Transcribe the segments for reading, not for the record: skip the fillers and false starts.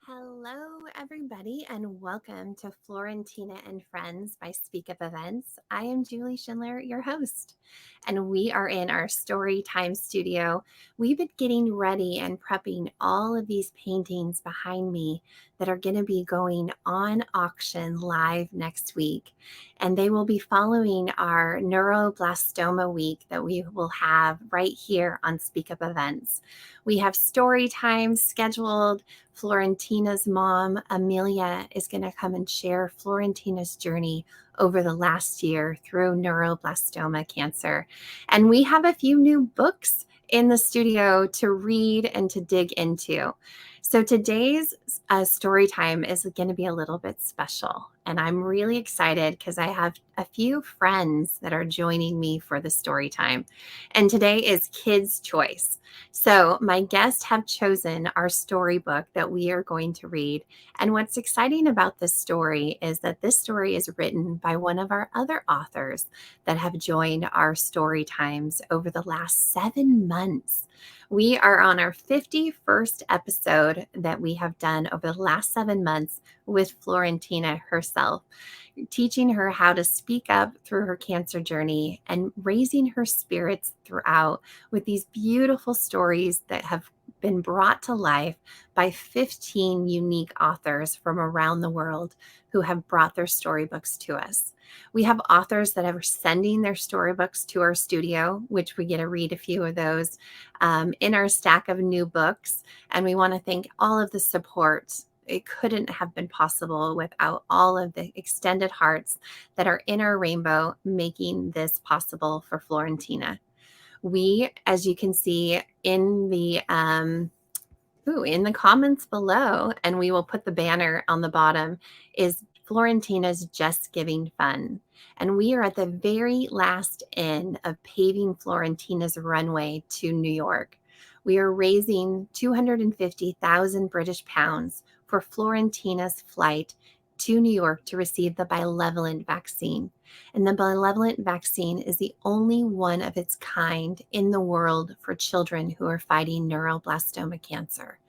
Hello, everybody, and welcome to Florentina and Friends by SpeakUp Events. I am Julie Schindler, your host, and we are in our Storytime studio. We've been getting ready and prepping all of these paintings behind me that are going to be going on auction live next week, and they will be following our neuroblastoma week that we will have right here on SpeakUp Events. We have story time scheduled. Florentina's mom, Amelia, is going to come and share Florentina's journey over the last year through neuroblastoma cancer. And we have a few new books in the studio to read and to dig into. So today's story time is going to be a little bit special. And I'm really excited because I have a few friends that are joining me for the story time. And today is Kids' Choice. So my guests have chosen our storybook that we are going to read. And what's exciting about this story is that this story is written by one of our other authors that have joined our story times over the last 7 months. We are on our 51st episode that we have done over the last 7 months with Florentina herself, teaching her how to speak up through her cancer journey and raising her spirits throughout with these beautiful stories that have been brought to life by 15 unique authors from around the world who have brought their storybooks to us. We have authors that are sending their storybooks to our studio, which we get to read a few of those in our stack of new books. And we want to thank all of the support. It couldn't have been possible without all of the extended hearts that are in our rainbow making this possible for Florentina. We, as you can see in the comments below, and we will put the banner on the bottom, is Florentina's Just Giving Fund. And we are at the very last end of paving Florentina's runway to New York. We are raising 250,000 British pounds for Florentina's flight to New York to receive the bivalent vaccine. And the bivalent vaccine is the only one of its kind in the world for children who are fighting neuroblastoma cancer.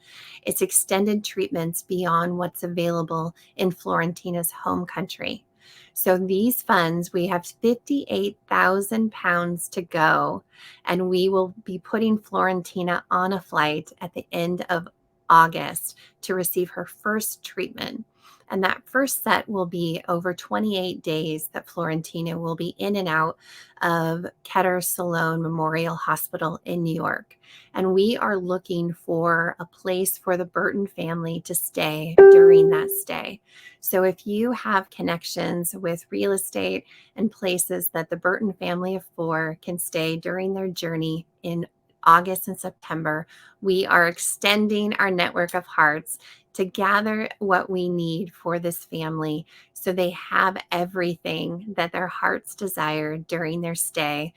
It's extended treatments beyond what's available in Florentina's home country. So these funds, we have 58,000 pounds to go, and we will be putting Florentina on a flight at the end of August to receive her first treatment. And that first set will be over 28 days that Florentina will be in and out of Keter Salone Memorial Hospital in New York. And we are looking for a place for the Burton family to stay during that stay. So if you have connections with real estate and places that the Burton family of 4 can stay during their journey in August and September, we are extending our network of hearts to gather what we need for this family so they have everything that their hearts desire during their stay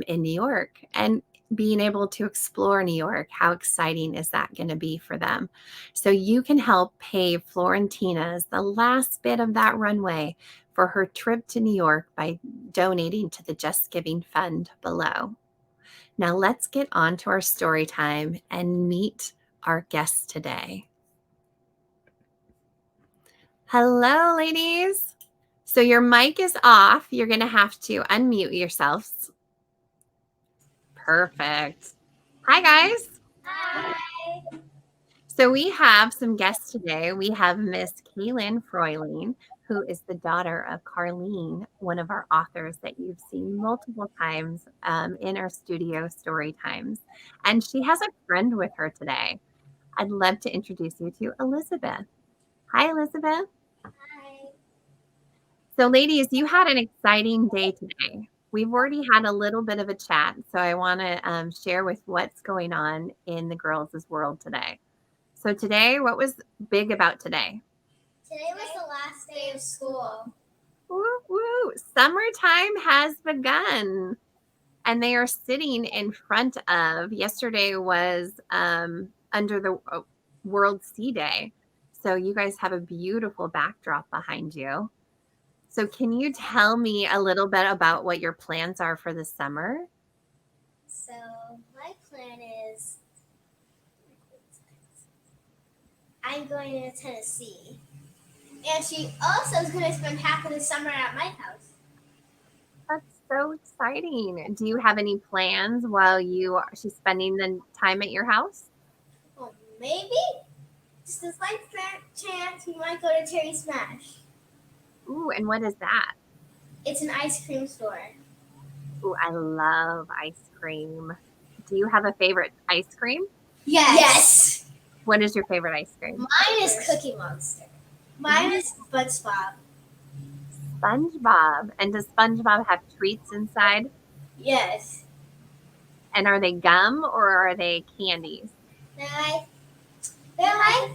in New York. And being able to explore New York, how exciting is that going to be for them? So you can help pave Florentina's the last bit of that runway for her trip to New York by donating to the Just Giving Fund below. Now let's get on to our story time and meet our guests today. Hello, ladies. So your mic is off. You're going to have to unmute yourselves. Perfect. Hi, guys. Hi. So we have some guests today. We have Miss Kaylin Froyling, who is the daughter of Carlene, one of our authors that you've seen multiple times in our studio story times. And she has a friend with her today. I'd love to introduce you to Elizabeth. Hi, Elizabeth. Hi. So, ladies, you had an exciting day today. We've already had a little bit of a chat, so I want to share with what's going on in the girls' world today. So today, what was big about today? Today was the last day of school. Woo, woo. Summertime has begun. And they are sitting in front of, yesterday was under the World Sea Day. So you guys have a beautiful backdrop behind you. So can you tell me a little bit about what your plans are for the summer? So my plan is I'm going to Tennessee. And she also is going to spend half of the summer at my house. That's so exciting. Do you have any plans while she's spending the time at your house? Well, maybe, just a slight chance, we might go to Terry Smash. Ooh, and what is that? It's an ice cream store. Ooh, I love ice cream. Do you have a favorite ice cream? Yes. What is your favorite ice cream? Mine is Cookie Monster. Mine is SpongeBob. SpongeBob. And does SpongeBob have treats inside? Yes. And are they gum or are they candies? They're like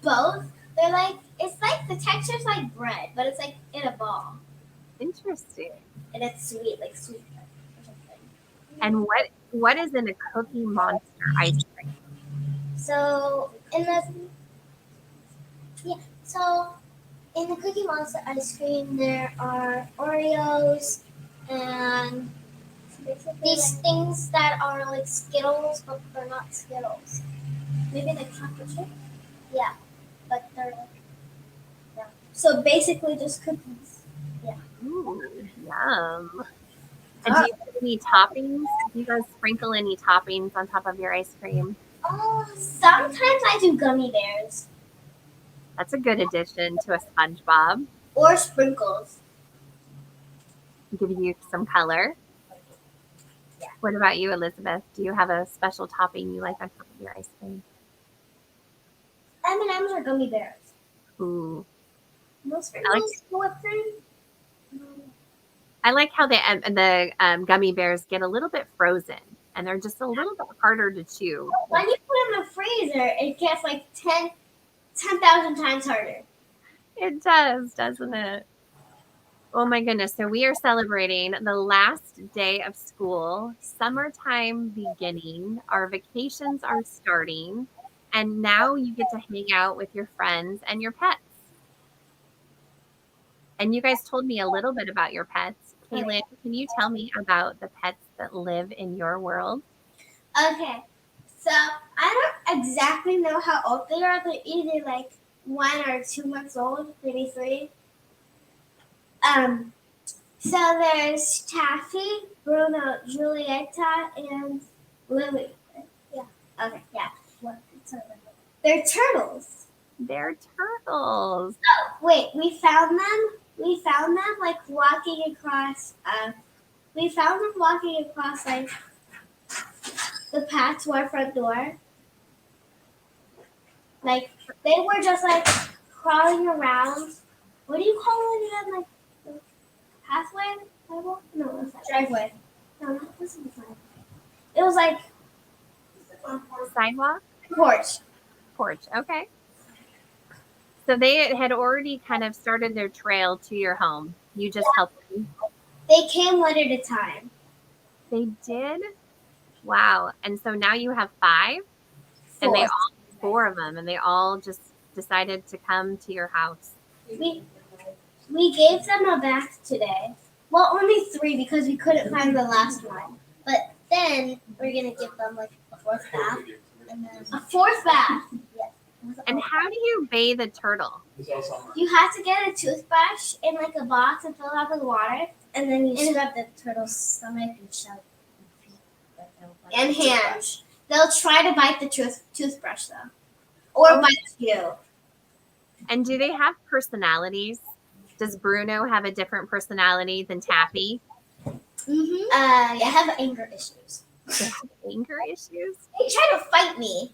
both. It's like the texture's like bread, but it's like in a ball. Interesting. And it's sweet, like sweet bread or something. And what is in a Cookie Monster ice cream? So in the Cookie Monster ice cream, there are Oreos and these things that are like Skittles, but they're not Skittles. Maybe like chocolate chip? Yeah, but they're like, yeah. So basically just cookies. Yeah. Ooh, yum. And do you put any toppings? Do you guys sprinkle any toppings on top of your ice cream? Sometimes I do gummy bears. That's a good addition to a SpongeBob. Or sprinkles. Give you some color. Yeah. What about you, Elizabeth? Do you have a special topping you like on top of your ice cream? M&M's or gummy bears. Ooh. No sprinkles, no whipped cream. I like how the gummy bears get a little bit frozen, and they're just a little bit harder to chew. When you put them in the freezer, it gets like 10,000 times harder. It does, doesn't it? Oh my goodness. So we are celebrating the last day of school, summertime beginning. Our vacations are starting, and now you get to hang out with your friends and your pets. And you guys told me a little bit about your pets. Kaylin, can you tell me about the pets that live in your world? Okay, so I don't exactly know how old they are. They're either like 1 or 2 months old, maybe 3. So there's Taffy, Bruno, Julieta, and Lily. Yeah. Okay. Yeah. What? They're turtles. They're turtles. Oh, wait. We found them. We found them like walking across. We found them walking across like the path to our front door. Like they were just like crawling around. What do you call it again? Like the pathway? No, that's not driveway. No, that wasn't the driveway. It was like Sidewalk? porch. Porch. Okay. So they had already kind of started their trail to your home. You just helped them. They came one at a time. They did? Wow. And so now you have 5? And they all 4 of them, and they all just decided to come to your house. We gave them a bath today. Well, only 3 because we couldn't find the last one. But then we're gonna give them like a 4th bath. And then a 4th bath. Yes. And how do you bathe a turtle? You have to get a toothbrush in like a box and fill it up with water, and then you scrub the turtle's stomach and shell and hands. They'll try to bite the toothbrush though, or bite you. And do they have personalities? Does Bruno have a different personality than Taffy? Mm-hmm. They have anger issues. They have anger issues? They try to fight me.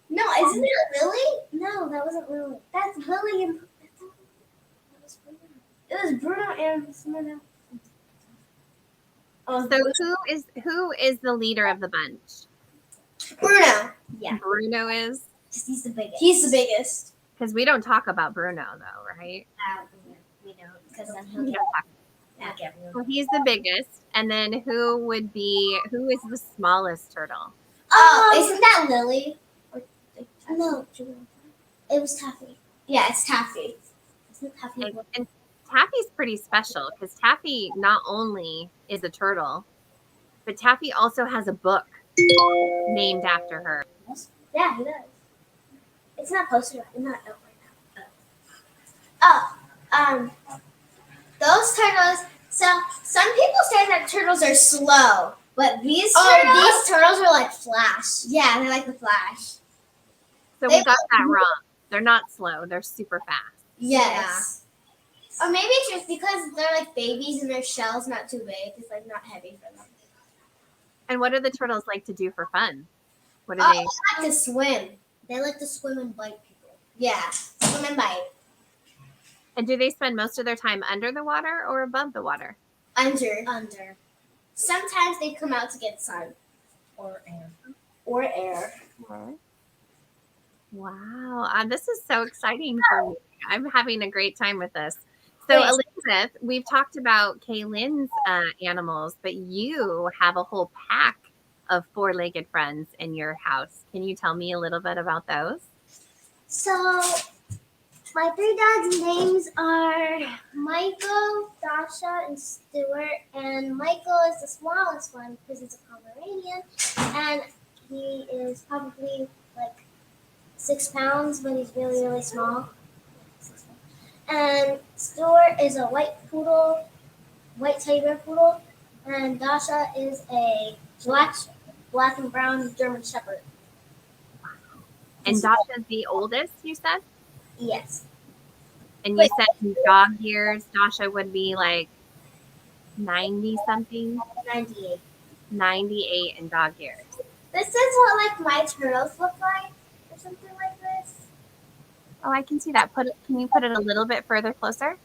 No, isn't it Lily? No, that wasn't Lily. That's Lily and it was Bruno and someone else. Oh, so who is the leader of the bunch? Bruno. Yeah. Bruno is? He's the biggest. He's the biggest. Because we don't talk about Bruno though, right? We don't. Because then he'll get Well, he's the biggest. And then who is the smallest turtle? Isn't that Lily? No, it was Taffy. Yeah, it's Taffy. Isn't Taffy? And Taffy's pretty special because Taffy not only is a turtle, but Taffy also has a book named after her. Yeah, he does. It's not posted. It's not out right now. Oh, those turtles. So some people say that turtles are slow, but these turtles are like Flash. Yeah, they're like the Flash. So we got that wrong. They're not slow. They're super fast. Yes. Yeah. Or maybe it's just because they're like babies and their shell's not too big. It's like not heavy for them. And what do the turtles like to do for fun? What do Oh, they? they like to swim. They like to swim and bite people. Yeah, swim and bite. And do they spend most of their time under the water or above the water? Under. Under. Sometimes they come out to get sun. Or air. Or air. Okay. Wow. This is so exciting for me. I'm having a great time with this. So, Wait. Elizabeth, we've talked about Kaylin's animals, but you have a whole pack of four-legged friends in your house. Can you tell me a little bit about those? So, my three dogs' names are Michael, Dasha, and Stuart. And Michael is the smallest one because he's a Pomeranian. And he is probably like 6 pounds, but he's really, really small. And Stuart is a white poodle, white teddy bear poodle. And Dasha is a black and brown German Shepherd. And Dasha's the oldest, you said? Yes. And you said in dog years, Dasha would be like 90 something? 98. 98 in dog years. This is what like my turtles look like, or something like this. Oh, I can see that. Can you put it a little bit further closer?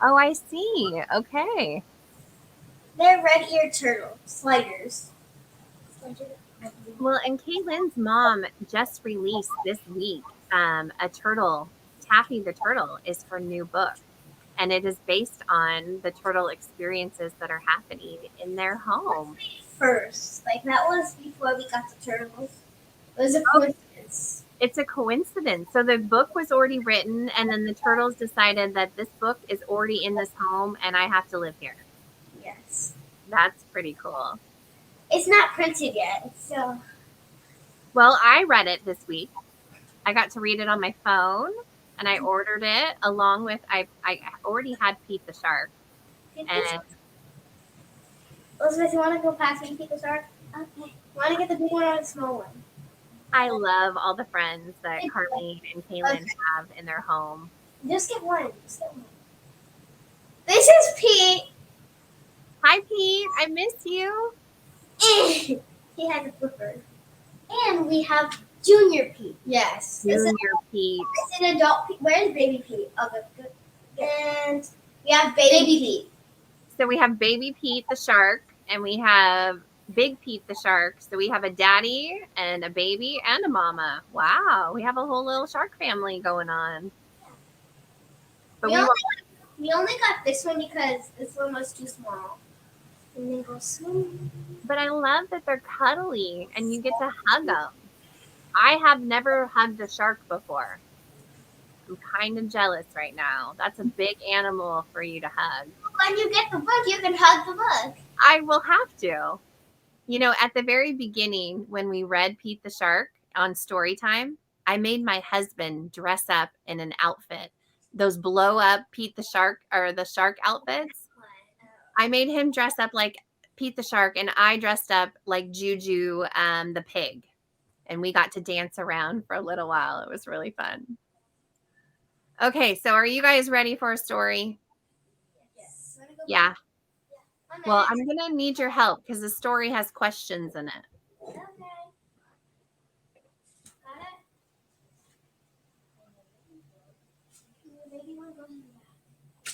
Oh, I see. Okay. They're red-eared turtle sliders. Well, and Kaylin's mom just released this week a turtle. Taffy the Turtle is her new book, and it is based on the turtle experiences that are happening in their home. First, like that was before we got the turtles. It was a coincidence. It's a coincidence. So the book was already written, and then the turtles decided that this book is already in this home, and I have to live here. Yes. That's pretty cool. It's not printed yet, so. Well, I read it this week. I got to read it on my phone, and I ordered it along with I already had Pete the Shark. And Elizabeth, you want to go past me and Pete the Shark? Okay. Want to get the big one or the small one? I love all the friends that Carmine and Kaylin have in their home. Just get one. Just get one. This is Pete. Hi, Pete. I miss you. He has a flipper. And we have Junior Pete. Yes. Junior Pete. It's an adult Pete. Where's Baby Pete? Oh, good. And we have Baby Pete. So we have Baby Pete the Shark, and we have Big Pete the Shark. So we have a daddy and a baby and a mama. Wow. We have a whole little shark family going on. But we only got this one because this one was too small. And then go swim. But I love that they're cuddly and you get to hug them. I have never hugged a shark before. I'm kind of jealous right now. That's a big animal for you to hug. When you get the book, you can hug the book. I will have to. You know, at the very beginning, when we read Pete the Shark on Storytime, I made my husband dress up in an outfit. Those blow up Pete the Shark or the shark outfits. I made him dress up like Pete the Shark, and I dressed up like Juju the pig. And we got to dance around for a little while. It was really fun. Okay, so are you guys ready for a story? Yes. Yeah. Well, I'm going to need your help because the story has questions in it. Okay. Got it?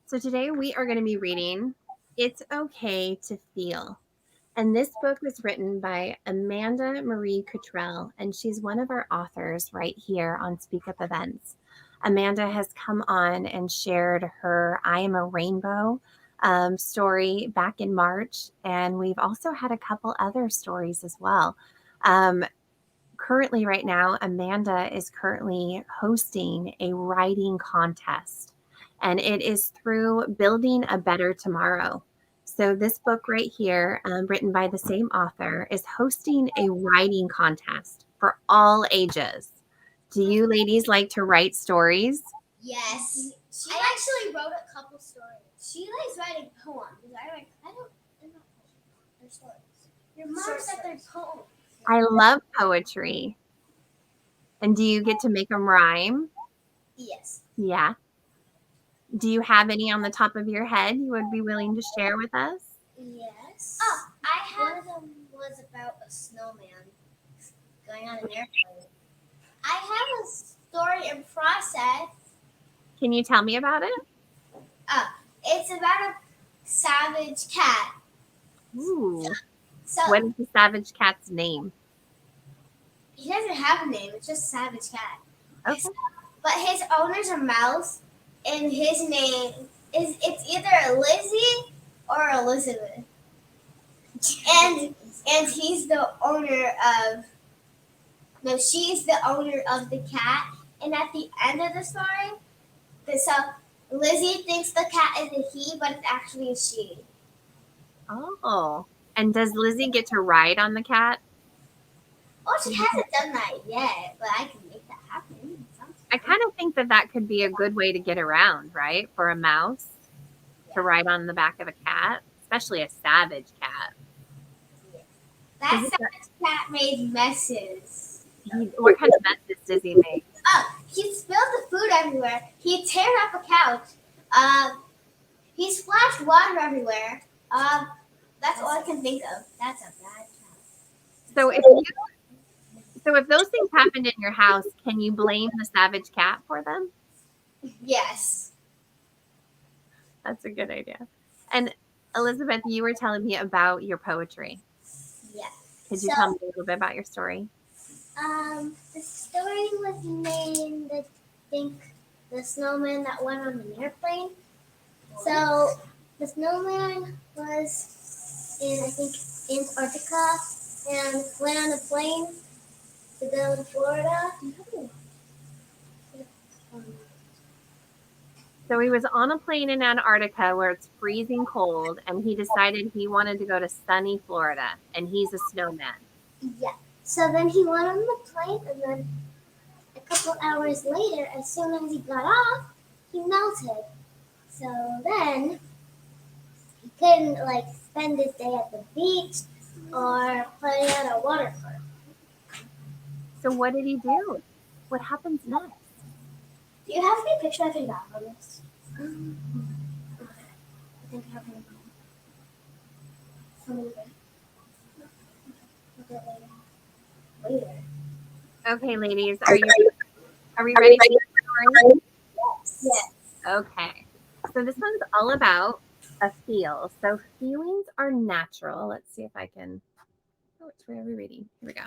So today we are going to be reading It's Okay to Feel. And this book was written by Amanda Marie Cottrell, and she's one of our authors right here on SpeakUp Events. Amanda has come on and shared her I Am a Rainbow story back in March, and we've also had a couple other stories as well. Currently, right now, Amanda is currently hosting a writing contest, and it is through Building a Better Tomorrow. So this book right here, written by the same author, is hosting a writing contest for all ages. Do you ladies like to write stories? Yes. I actually wrote a couple stories. She likes writing poems. I don't they're not poems. They're stories. Your mom said they're poems. I love poetry. And do you get to make them rhyme? Yes. Yeah. Do you have any on the top of your head you would be willing to share with us? Yes. Oh, one of them was about a snowman going on an airplane. I have a story in process. Can you tell me about it? It's about a savage cat. Ooh. So What is the savage cat's name? he doesn't have a name. It's just Savage Cat. Okay. But his owner's a mouse, and his name is it's either Lizzie or Elizabeth. And he's the owner of no, she's the owner of the cat. And at the end of the story, so Lizzie thinks the cat is a he, but it's actually a she. Oh. And does Lizzie get to ride on the cat? Oh, she hasn't done that yet, but I can make that happen. I kind of think that could be a good way to get around, right? For a mouse to ride on the back of a cat, especially a savage cat. That savage cat made messes. What kind of messes does he make? He spilled the food everywhere. He tear up a couch. He splashed water everywhere. That's all I can think of. That's a bad cat. So if those things happened in your house, can you blame the savage cat for them? Yes. That's a good idea. And Elizabeth, you were telling me about your poetry. Yeah. Could you tell me a little bit about your story? The story was named, I think, The Snowman That Went on an Airplane. So the snowman was in, I think, Antarctica and went on a plane to go to Florida. So he was on a plane in Antarctica where it's freezing cold, and he decided he wanted to go to sunny Florida, and he's a snowman. Yeah. So then he went on the plane, and then a couple hours later, as soon as he got off, he melted. So then he couldn't spend his day at the beach or play at a water park. So what did he do? What happens next? Do you have any picture I can grab on this? Okay. I think I have one. Later. Okay, ladies, are we ready for the story? Yes. Okay. So this one's all about a feel. So feelings are natural. Let's see if I can. Oh, where are we reading? Here we go.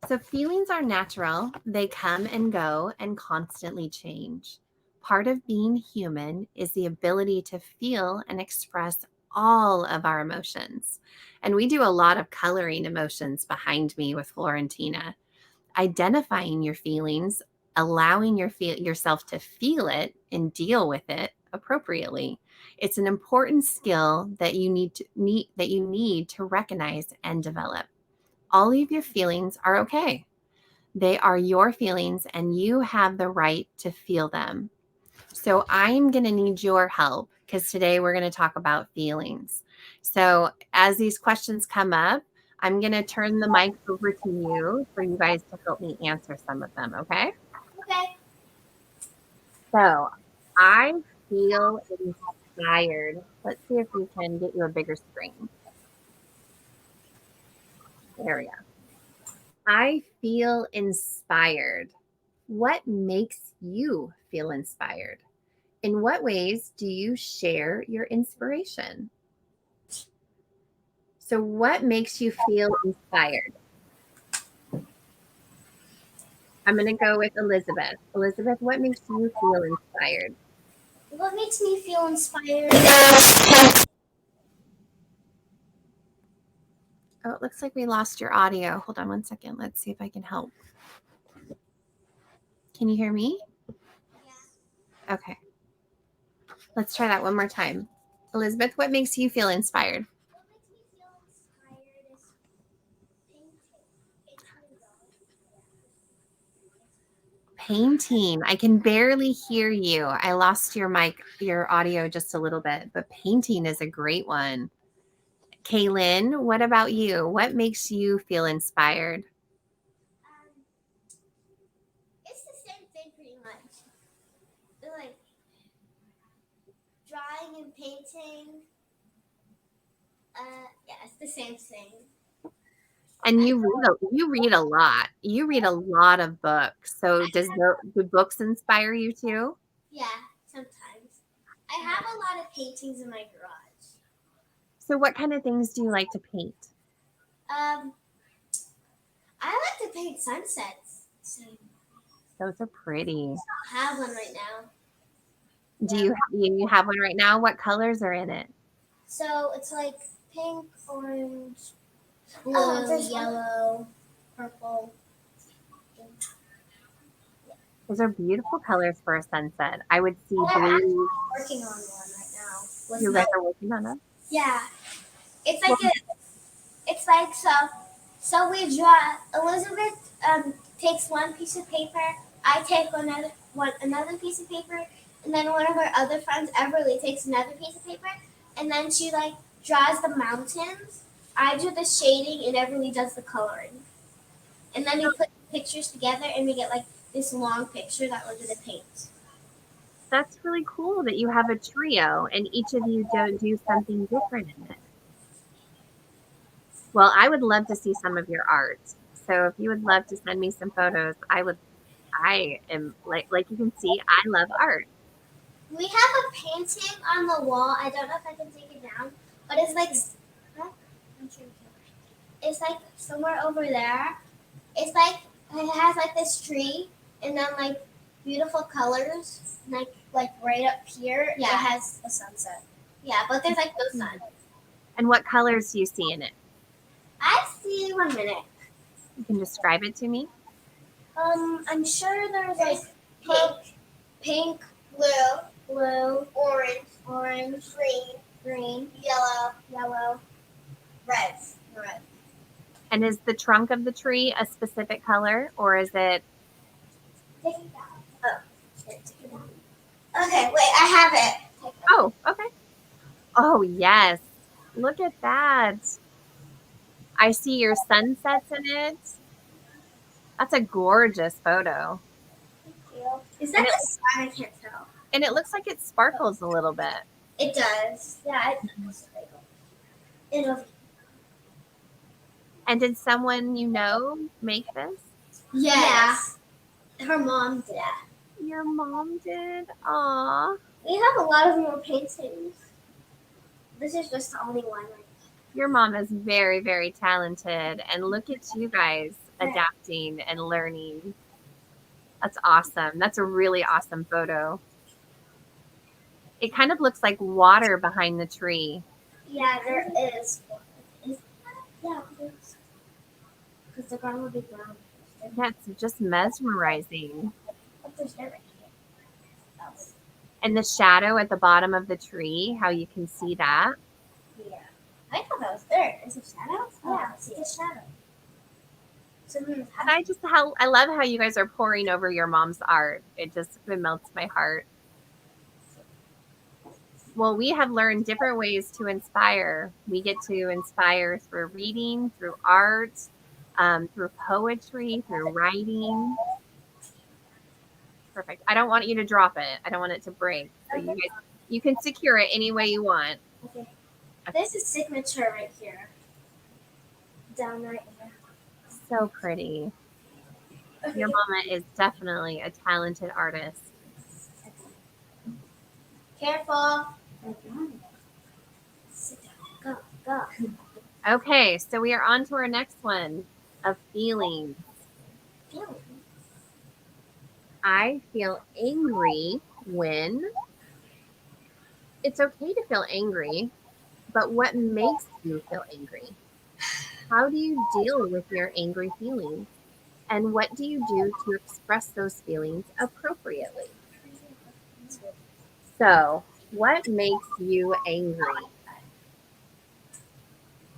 So feelings are natural. They come and go and constantly change. Part of being human is the ability to feel and express all of our emotions. And we do a lot of coloring emotions behind me with Florentina. Identifying your feelings, allowing yourself to feel it and deal with it appropriately. It's an important skill that you need to recognize and develop. All of your feelings are okay. They are your feelings and you have the right to feel them. So I'm going to need your help because today we're going to talk about feelings. So as these questions come up, I'm going to turn the mic over to you for you guys to help me answer some of them, okay? Okay. So I feel inspired. Let's see if we can get you a bigger screen. There we go. I feel inspired. What makes you feel inspired? In what ways do you share your inspiration? So, what makes you feel inspired? I'm going to go with Elizabeth. Elizabeth, what makes you feel inspired? What makes me feel inspired? Oh, it looks like we lost your audio. Hold on one second. Let's see if I can help. Can you hear me? Yeah. Okay. Let's try that one more time. Elizabeth, what makes you feel inspired? What makes me feel inspired is painting. Painting Painting. I can barely hear you. I lost your mic, your audio just a little bit, but painting is a great one. Kaylin, what about you? What makes you feel inspired? um, it's the same thing pretty much. Like drawing and painting. Yeah, it's the same thing. And I you read a lot. You read a lot of books. So do books inspire you too? Yeah, sometimes. I have a lot of paintings in my garage. So what kind of things do you like to paint? Um, I like to paint sunsets. So Those are pretty. I don't have one right now. You have one right now? What colors are in it? So it's like pink, orange, blue, yellow, purple. Those are beautiful colors for a sunset. I would see We're actually blue. working on one right now. You guys are working on it? Yeah, it's Well, like it's like so we draw. Elizabeth takes one piece of paper. I take another piece of paper, and then one of our other friends, Everly, takes another piece of paper, and then she like draws the mountains. I do the shading, and Everly does the coloring, and then we put pictures together, and we get like this long picture that we're gonna paint. that's really cool that you have a trio and each of you do something different in it. Well, I would love to see some of your art. So if you would love to send me some photos, I am like you can see, I love art. We have a painting on the wall. I don't know if I can take it down, but it's like huh? I'm sure you can. It's like somewhere over there. It's like it has like this tree and then like beautiful colors, like right up here. Yeah, it has a sunset. Yeah, but there's like no sun. And what colors do you see in it? I see 1 minute. You can describe it to me. I'm sure there's like pink, blue, orange, green, yellow, red. And is the trunk of the tree a specific color or is it? Take it down. Oh, take it down. Okay, wait, I have it. Oh, okay. Oh, yes. Look at that. I see your sunsets in it. That's a gorgeous photo. Thank you. Is And that the sun? I can't tell. it looks like it sparkles a little bit. It does. Yeah, it'll. And did someone you know make this? Yes. Yeah. Her mom did. Your mom did? Aw. We have a lot of more paintings. This is just the only one. Your mom is very, very talented. And look at you guys adapting and learning. That's awesome. That's a really awesome photo. It kind of looks like water behind the tree. Yeah, there is. Yeah, because the ground will be brown. That's just mesmerizing. But there's dirt right here. And the shadow at the bottom of the tree, how you can see that. Yeah. I thought that was dirt. Is it shadow? Yeah, it's a shadow. So, and I love how you guys are pouring over your mom's art. It melts my heart. Well, we have learned different ways to inspire. We get to inspire through reading, through art, through poetry, through writing. Perfect. I don't want you to drop it. I don't want it to break. So you can secure it any way you want. Okay. This is signature right here. Down right here. So pretty. Okay. Your mama is definitely a talented artist. Careful. Sit down. Go. Okay, so we are on to our next one of feelings. I feel angry when it's okay to feel angry, but what makes you feel angry? How do you deal with your angry feelings? And what do you do to express those feelings appropriately? So, What makes you angry?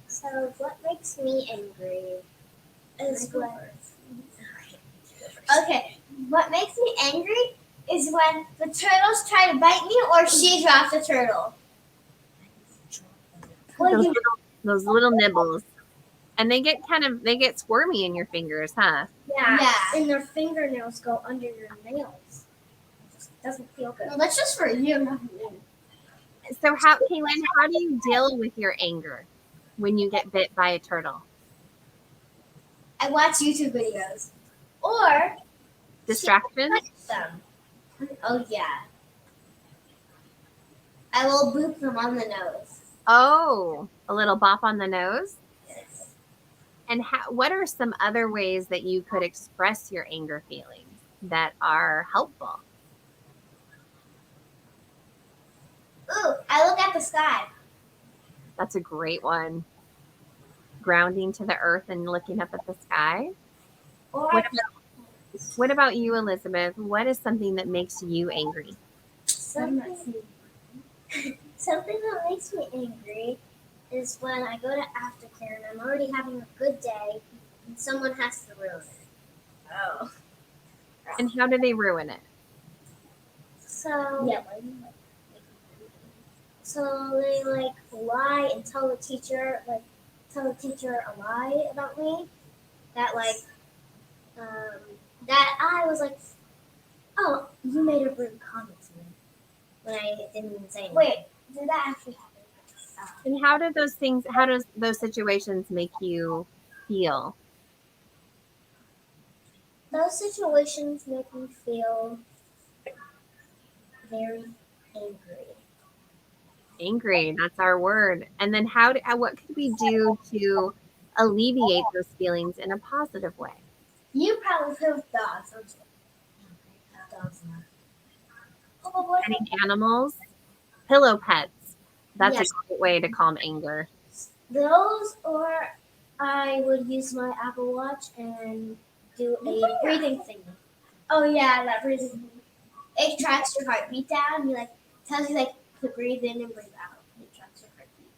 So what makes me angry is when okay, what makes me angry is when the turtles try to bite me or she drops the turtle. Those little nibbles. And they get squirmy in your fingers, huh? Yeah. And their fingernails go under your nails. It just doesn't feel good. Well, that's just for you, not me. So Kaylin, how do you deal with your anger when you get bit by a turtle? I watch YouTube videos. Or Distractions? touch them. Oh yeah. I will boop them on the nose. Oh, a little bop on the nose? Yes. And what are some other ways that you could express your anger feelings that are helpful? Ooh, I look at the sky. That's a great one. Grounding to the earth and looking up at the sky. Or What about you, Elizabeth? What is something that makes you angry? something, something that makes me angry is when I go to aftercare and I'm already having a good day and someone has to ruin it. Oh. And how do they ruin it? So yeah. So they like lie and tell the teacher a lie about me that um that I was like, oh, you made a rude comment to me when I didn't say anything. Wait, did that actually happen? And how does those situations make you feel? Those situations make me feel very angry. Angry, that's our word. And then what could we do to alleviate those feelings in a positive way? You probably poop dogs, don't you? Dogs not. Oh, what? Petting animals, pillow pets. That's Yes. a great way to calm anger. Those, or I would use my Apple Watch and do a breathing thing. Oh yeah, that breathing thing. It tracks your heartbeat down. You like tells you like to breathe in and breathe out. It tracks your heartbeat.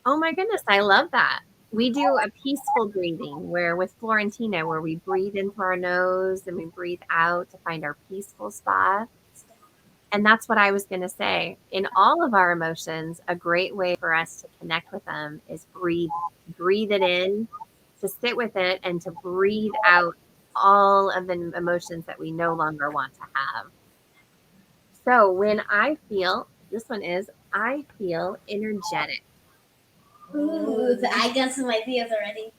Oh my goodness, I love that. We do a peaceful breathing where with Florentina, where we breathe in through our nose and we breathe out to find our peaceful spot. And that's what I was going to say. In all of our emotions, a great way for us to connect with them is breathe it in, to sit with it, and to breathe out all of the emotions that we no longer want to have. So when I feel energetic. Ooh, I got some ideas already.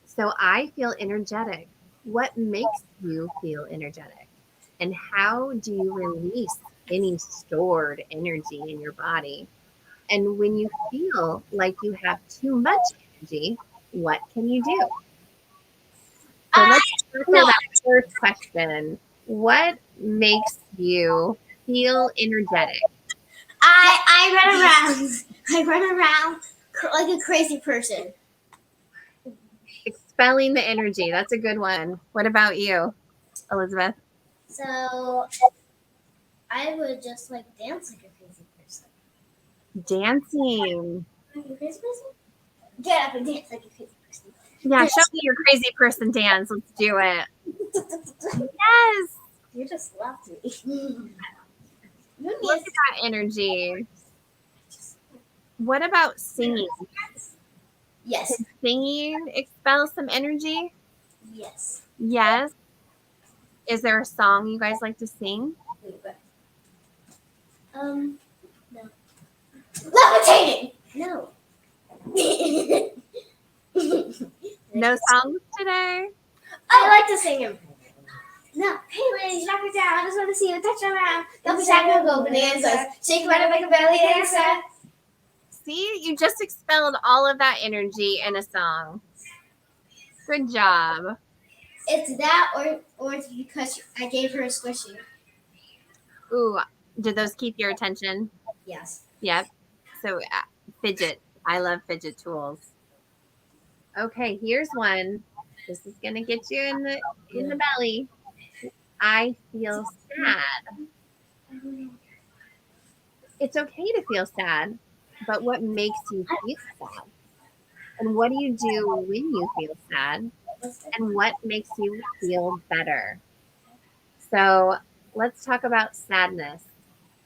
So I feel energetic. What makes you feel energetic? And how do you release any stored energy in your body? And when you feel like you have too much energy, what can you do? So let's tackle that first question. What makes you feel energetic? I run around like a crazy person. Expelling the energy. That's a good one. What about you, Elizabeth? So I would just like dance like a crazy person. Dancing. Like a crazy person? Get up and dance like a crazy person. Yeah, show me your crazy person dance. Let's do it. Yes. You just left me. Look at that energy. What about singing? Yes. Can singing expel some energy? Yes. Yes. Is there a song you guys like to sing? No. Levitating! No. No songs today? I like to sing him. No. Hey ladies, knock it down. I just want to see you touch around. Don't be shy, go bonanza. Shake your body like a belly dancer. See, you just expelled all of that energy in a song. Good job. It's that or it's because I gave her a squishy. Ooh, did those keep your attention? Yes. Yep. So fidget. I love fidget tools. Okay, here's one. This is gonna get you in the belly. I feel sad. it's okay to feel sad, but what makes you feel sad? And what do you do when you feel sad? And what makes you feel better? So let's talk about sadness.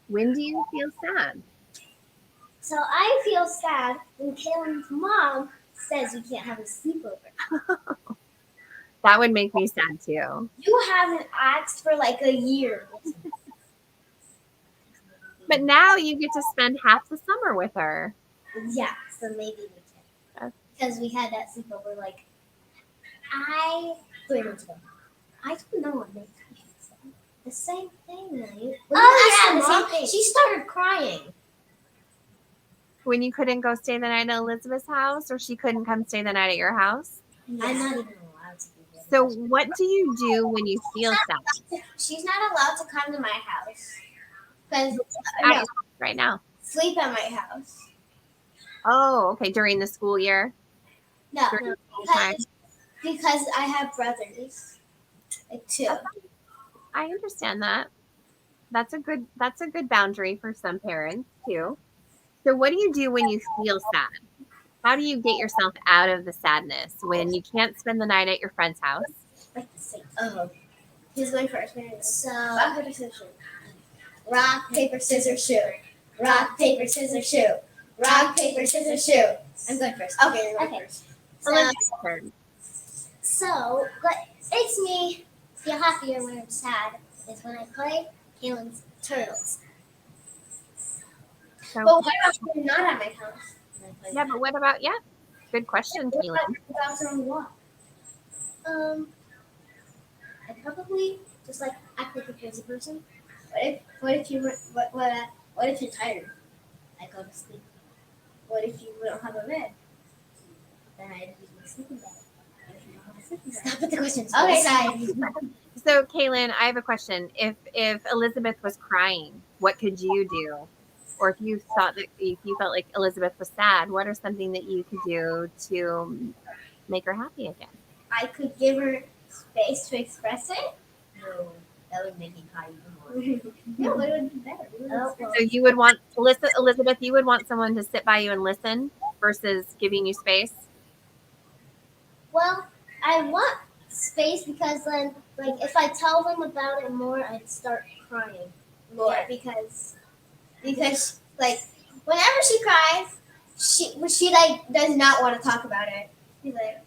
When do you feel sad? So I feel sad when Kaylin's mom says we can't have a sleepover. That would make me sad too. You haven't asked for like a year. But now you get to spend half the summer with her. Yeah, so maybe we can. Because we had that sleepover like 3 months ago. I don't know what makes me sad. The same thing, right? Oh yeah, the same thing. She started crying. When you couldn't go stay the night at Elizabeth's house, or she couldn't come stay the night at your house? Yeah. I'm not even allowed to be there. So what do you do when you feel sad? She's not allowed to come to my house. Because Right now. Sleep at my house. Oh, okay. During the school year? No, because I have brothers. Like 2. Okay. I understand that. That's a good boundary for some parents too. So what do you do when you feel sad? How do you get yourself out of the sadness when you can't spend the night at your friend's house? Like the same. Oh. Who's going first? So rock, paper, scissors, shoot. Rock, paper, scissors, shoot. Rock, paper, scissors, shoot. Rock, paper, scissors, shoot. I'm going first. Okay, you're going first. So, what makes me feel happier when I'm sad is when I play Kaylin's Turtles. So, but what about when you're not at my house? Yeah, but what about, good question, Kaylin. I probably just like act like a crazy person. What if you're tired? I go to sleep. What if you don't have a bed? Then I use my sleeping bag. Stop with the questions. Okay, So, Kaylin, I have a question. If Elizabeth was crying, what could you do? Or if you felt like Elizabeth was sad, what are something that you could do to make her happy again? I could give her space to express it. No, that would make me cry even more. No, it would be better. So you would want Elizabeth, you would want someone to sit by you and listen versus giving you space? Well, I want space because then, like, if I tell them about it more, I'd start crying more because like whenever she cries, she like does not want to talk about it. She's like,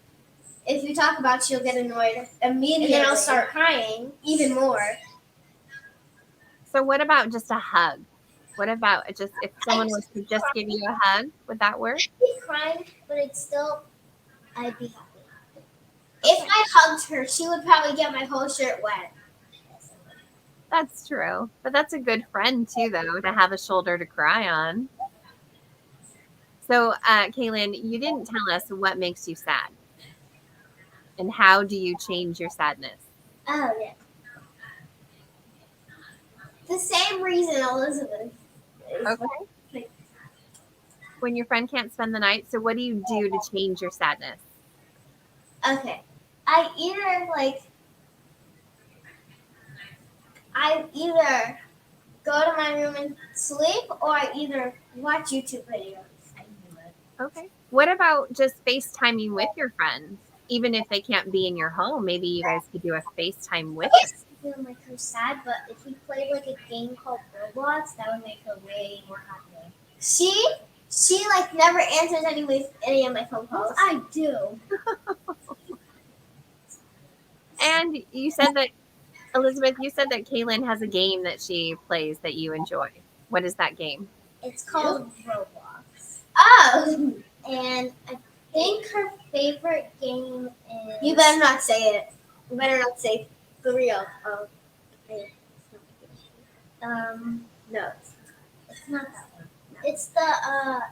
if you talk about it, she'll get annoyed immediately, and then I'll start crying even more. So what about just a hug? What about just if someone was to just give you a hug, would that work? I'd be crying, but I'd be happy. If I hugged her, she would probably get my whole shirt wet. That's true. But that's a good friend too, though, to have a shoulder to cry on. So, Kaylin, you didn't tell us what makes you sad. And how do you change your sadness? Oh, yeah. The same reason Elizabeth is. Okay. When your friend can't spend the night, so what do you do to change your sadness? Okay. I either go to my room and sleep, or I either watch YouTube videos. Okay. What about just FaceTiming with your friends? Even if they can't be in your home, maybe you guys could do a FaceTime with them. I feel like her sad, but if we played like a game called Roblox, that would make her way more happy. She like never answers any of my phone calls. I do. And you said that, Elizabeth, you said that Kaylin has a game that she plays that you enjoy. What is that game? It's called Roblox. Oh! And I think her favorite game is... You better not say it. You better not say the real. No. It's not that one. It's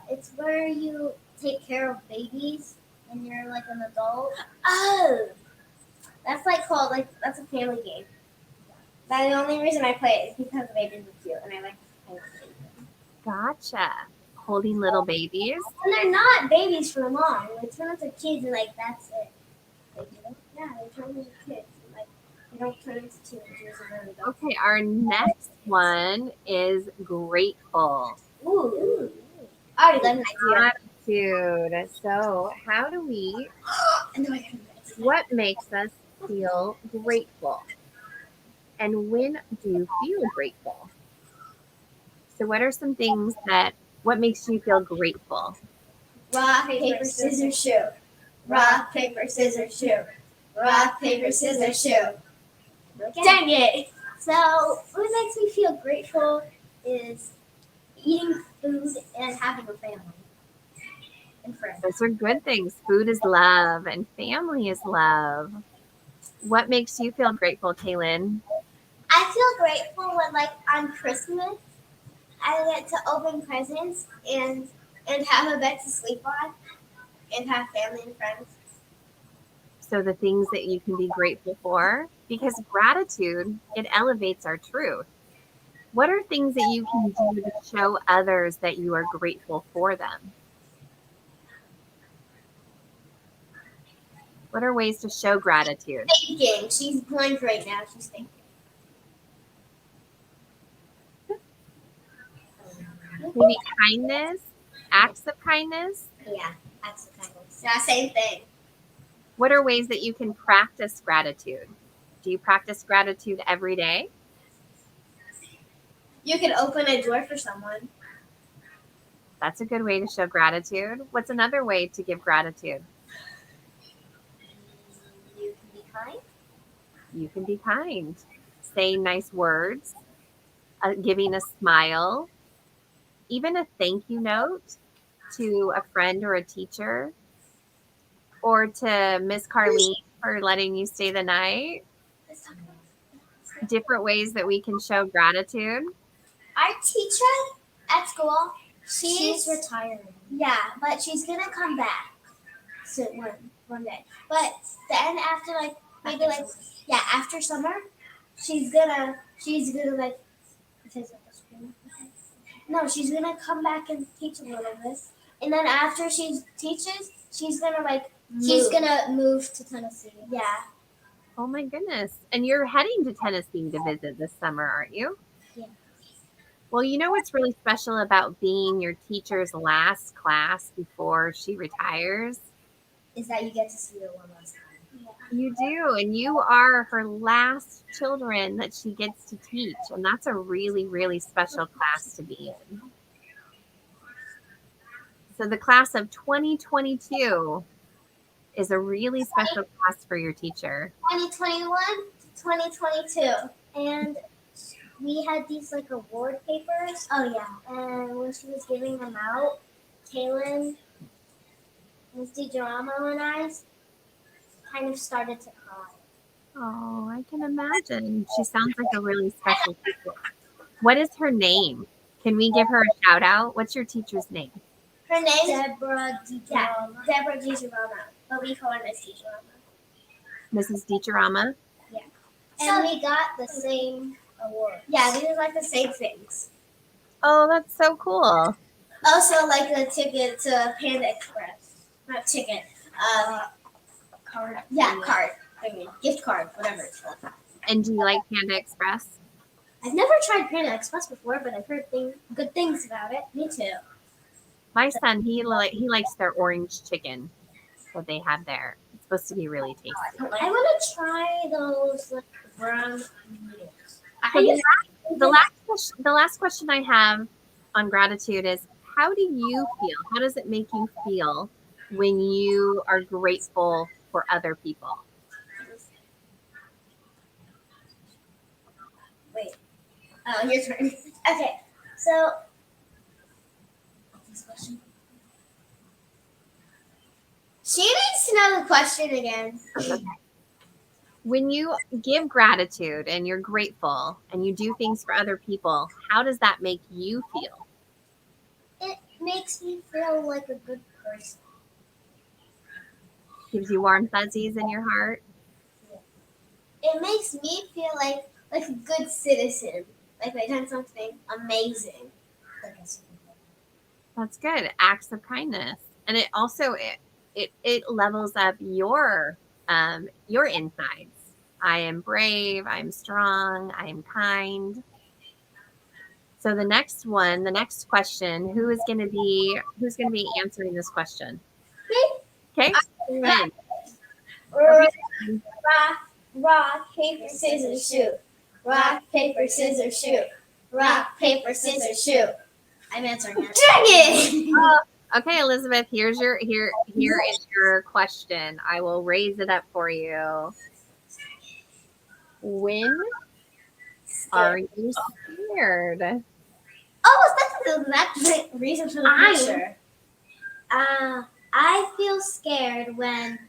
it's where you take care of babies and you're like an adult. Oh! That's that's a family game. That's the only reason I play it is because the babies are cute and I like to play with them. Gotcha. Holding little babies? And they're not babies for long. They turn into kids and that's it. They turn into kids. They don't turn into teenagers. Okay, our next one is grateful. I already got an idea. Gratitude. So, how do we, what makes us feel grateful? And when do you feel grateful? So, what are some things what makes you feel grateful? Rock, paper, scissors, shoot. Rock, paper, scissors, shoot. Rock, paper, scissors, shoot. Dang it! So, what makes me feel grateful is eating food and having a family and friends. Those are good things. Food is love and family is love. What makes you feel grateful, Kaylin? I feel grateful when, like, on Christmas, I get to open presents and have a bed to sleep on and have family and friends. So, the things that you can be grateful for, because gratitude, it elevates our truth. What are things that you can do to show others that you are grateful for them? What are ways to show gratitude? Thinking. She's blank right now. She's thinking. Maybe kindness, acts of kindness. Yeah, acts of kindness. Yeah, same thing. What are ways that you can practice gratitude? Do you practice gratitude every day? You can open a door for someone. That's a good way to show gratitude. What's another way to give gratitude? You can be kind. You can be kind, saying nice words, giving a smile, even a thank you note to a friend or a teacher, or to Miss Carlene for letting you stay the night. Let's talk about Different ways that we can show gratitude. our teacher at school. She's retiring. Yeah, but she's gonna come back soon one day. But then after after summer, she's gonna like no, she's gonna come back and teach a little bit. And then after she teaches, she's gonna move to Tennessee. Yeah. Oh my goodness. And you're heading to Tennessee to visit this summer, aren't you? Yeah. Well, you know what's really special about being your teacher's last class before she retires? Is that you get to see her one last time. Yeah. You do. And you are her last children that she gets to teach. And that's a really, really special class to be in. So the class of 2022 is a really special class for your teacher. 2021 to 2022. And we had these like award papers. Oh yeah. And when she was giving them out, Kaylin, Miss DiGiramo, and I kind of started to cry. Oh, I can imagine. She sounds like a really special teacher. What is her name? Can we give her a shout out? What's your teacher's name? Her name is Deborah DiGiramo. Yeah, Deborah DiGiramo. But we call her Miss DiGiramo. Mrs. DiGiramo? Yeah. And we got the same award. Yeah, these are like the same things. Oh, that's so cool. Also, like the ticket to Panda Express. Not ticket. Card. Yeah, card. I mean, gift card, whatever it's called. And do you like Panda Express? I've never tried Panda Express before, but I've heard good things about it. Me too. My son, he likes their orange chicken that they have there. It's supposed to be really tasty. I want to try those like brown noodles. The last question I have on gratitude is, how do you feel? How does it make you feel when you are grateful for other people? Wait. Oh, your turn. Okay. So this question. She needs to know the question again. Okay. When you give gratitude and you're grateful and you do things for other people, how does that make you feel? It makes me feel like a good person. Gives you warm fuzzies in your heart? It makes me feel like a good citizen. Like I done something amazing. That's good. Acts of kindness. And it also it levels up your insides. I am brave, I'm strong, I am kind. So the next one, the next question, who's going to be answering this question? Okay. Lynn. Rock, Okay. rock, paper, scissors, shoot. Rock, paper, scissors, shoot. Rock, paper, scissors, shoot. I'm answering it. Dang it! Okay, Elizabeth, here is your question. I will raise it up for you. When are you scared? Oh, that's the reason for the picture. I feel scared when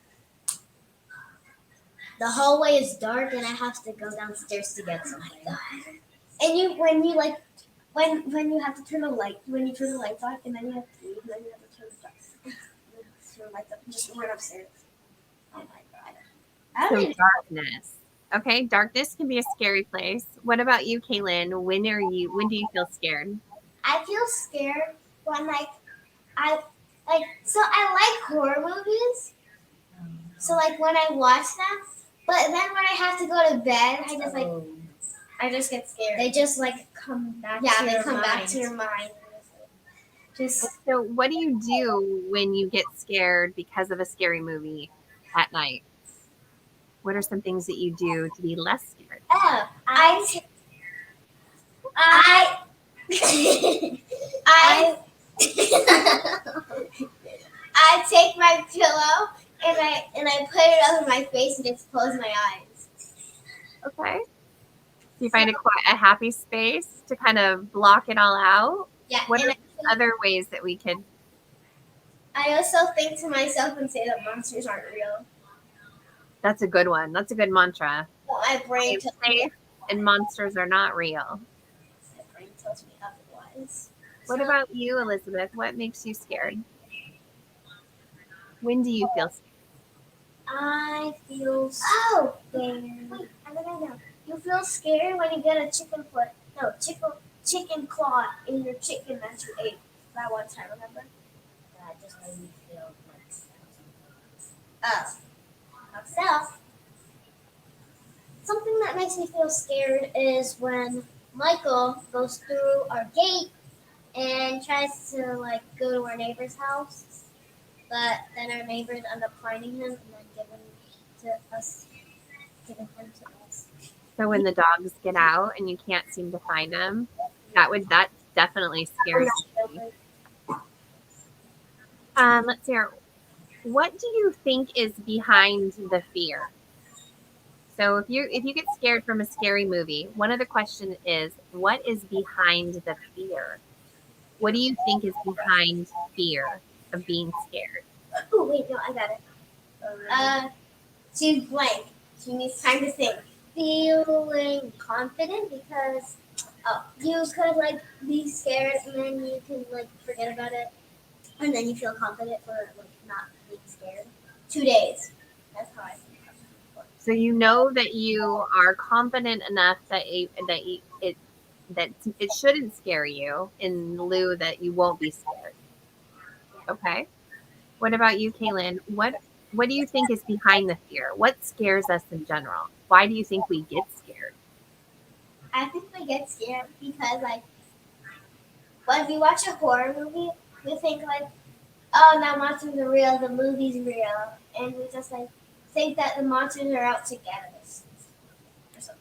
the hallway is dark and I have to go downstairs to get something. Oh my God. And when you like when you have to turn the light when you turn the lights on and then you have to leave and then you have to turn the lights up and just run upstairs. Oh my God. So darkness. Okay, darkness can be a scary place. What about you, Kaylin? When do you feel scared? I feel scared when I I like horror movies. So like when I watch them, but then when I have to go to bed, I just get scared. They just like come back. Yeah, they come back to your mind. So what do you do when you get scared because of a scary movie at night? What are some things that you do to be less scared? Oh, I I I take my pillow and I put it over my face and just close my eyes. Okay. Do you find a happy space to kind of block it all out? Yeah. What are other ways that we could? I also think to myself and say that monsters aren't real. That's a good one. That's a good mantra. Well, my brain tells me and monsters are not real. My brain tells me otherwise. What about you, Elizabeth? What makes you scared? When do you feel scared? I feel scared. Wait, I think I know. You feel scared when you get a chicken claw in your chicken that you ate that one time, remember? That just made me feel like so, something that makes me feel scared is when Michael goes through our gate and tries to like go to our neighbor's house, but then our neighbors end up finding him and then giving him to us. So when the dogs get out and you can't seem to find them, that definitely scares me. Let's see here. What do you think is behind the fear? So if you get scared from a scary movie, one of the questions is, what is behind the fear? What do you think is behind fear of being scared? Oh wait, no, I got it. She's blank. She needs time to think. Feeling confident because you could like be scared and then you can like forget about it, and then you feel confident for like not being scared. 2 days. That's how I feel. So you know that you are confident enough that it shouldn't scare you, in lieu that you won't be scared. Okay. What about you, Kaylin? What do you think is behind the fear? What scares us in general? Why do you think we get scared? I think we get scared because like when we watch a horror movie, we think like, oh, now monsters are real, the movie's real, and we just like think that the monsters are out to get us.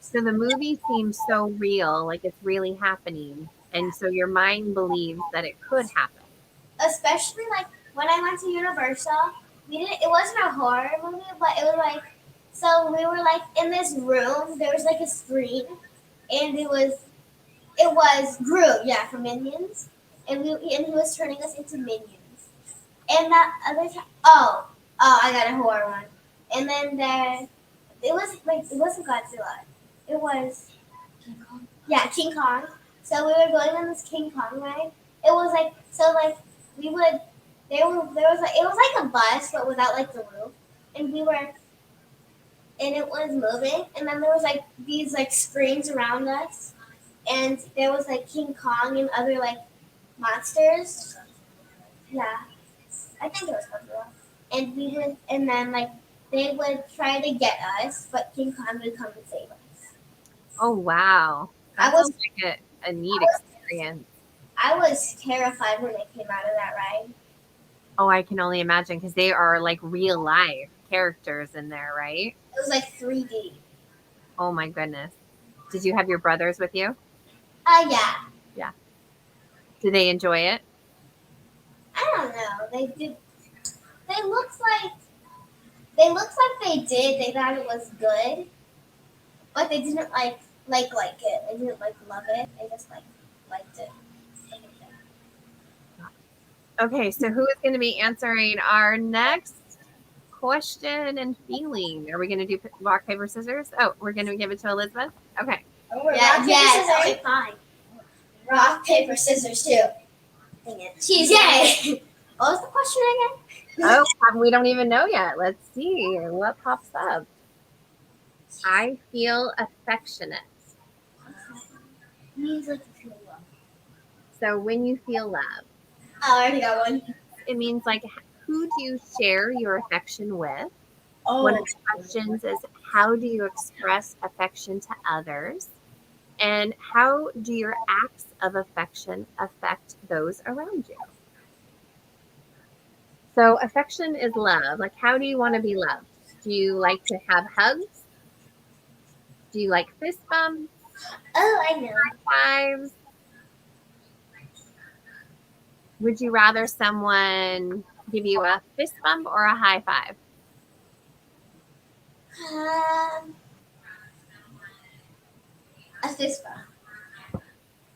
So the movie seems so real, like it's really happening, and so your mind believes that it could happen. Especially like when I went to Universal, we didn't. It wasn't a horror movie, but it was like so we were like in this room. There was like a screen, and it was Groot, yeah, from Minions, and he was turning us into minions. And that other time, I got a horror one. And then it wasn't Godzilla, it was King Kong. Yeah, King Kong. So we were going on this King Kong ride. It was like so like we would there was like it was like a bus but without like the roof, and it was moving, and then there was like these like screens around us, and there was like King Kong and other like monsters. Yeah, I think it was Godzilla. And then like they would try to get us, but King Kong would come and save us. Oh wow, that sounds like a neat experience. experience? I was terrified when it came out of that ride. Oh, I can only imagine because they are like real life characters in there, right? It was like 3D. Oh my goodness. Did you have your brothers with you? Yeah. Yeah. Did they enjoy it? I don't know. They did. They looked like they looked like they did. They thought it was good, but they didn't like it. They didn't like love it. They just liked it. Okay, so who is going to be answering our next question and feeling? Are we going to do rock, paper, scissors? Oh, we're going to give it to Elizabeth? Okay. Yeah, rock, paper, scissors. Okay, fine. Rock, paper, scissors, too. Dang it. She's yay! What was the question again? Oh, we don't even know yet. Let's see what pops up. I feel affectionate. Means like to feel love. So when you feel love, Oh, I already got one. it means like who do you share your affection with? Oh. One of the questions is how do you express affection to others? And how do your acts of affection affect those around you? So affection is love. Like how do you want to be loved? Do you like to have hugs? Do you like fist bumps? Oh, I know. High fives? Would you rather someone give you a fist bump or a high five? A fist bump.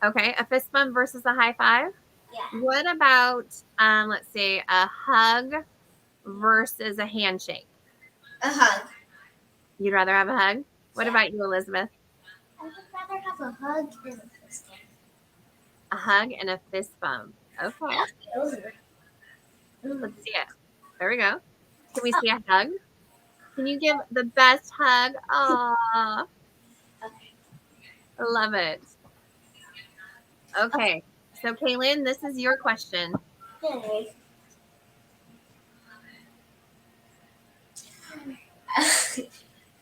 Okay, a fist bump versus a high five? Yeah. What about, let's say, a hug versus a handshake? A hug. You'd rather have a hug? What about you, Elizabeth? I would rather have a hug than a fist bump. A hug and a fist bump. Okay. Let's see it. There we go. Can we see a hug? Can you give the best hug? Aww. I love it. Okay. So, Kaylin, this is your question. Okay.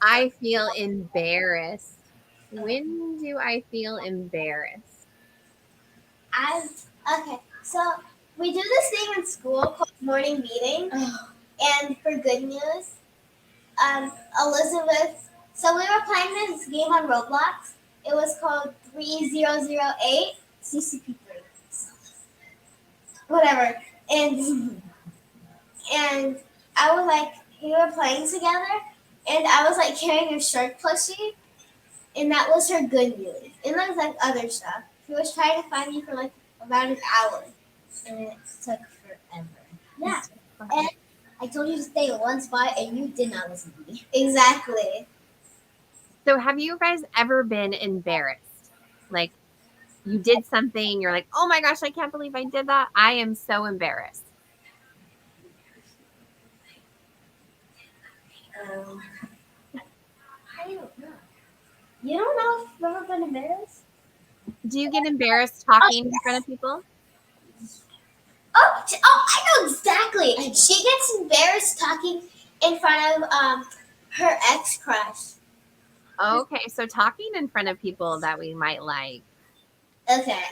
I feel embarrassed. When do I feel embarrassed? Okay. So we do this thing in school called morning meeting, and for good news, Elizabeth. So we were playing this game on Roblox. It was called 3008 CCP3. Whatever. And I was like, we were playing together, and I was like carrying a shark plushie, and that was her good news. And there was like other stuff. She was trying to find me for like about an hour, and it took forever. Yeah. And I told you to stay in one spot, and you did not listen to me. Exactly. So, have you guys ever been embarrassed? Like, you did something, you're like, oh my gosh, I can't believe I did that. I am so embarrassed. I don't know. You don't know if you've ever been embarrassed? Do you get embarrassed talking in front of people? Oh, I know exactly. She gets embarrassed talking in front of her ex crush. Okay, so talking in front of people that we might like. Okay.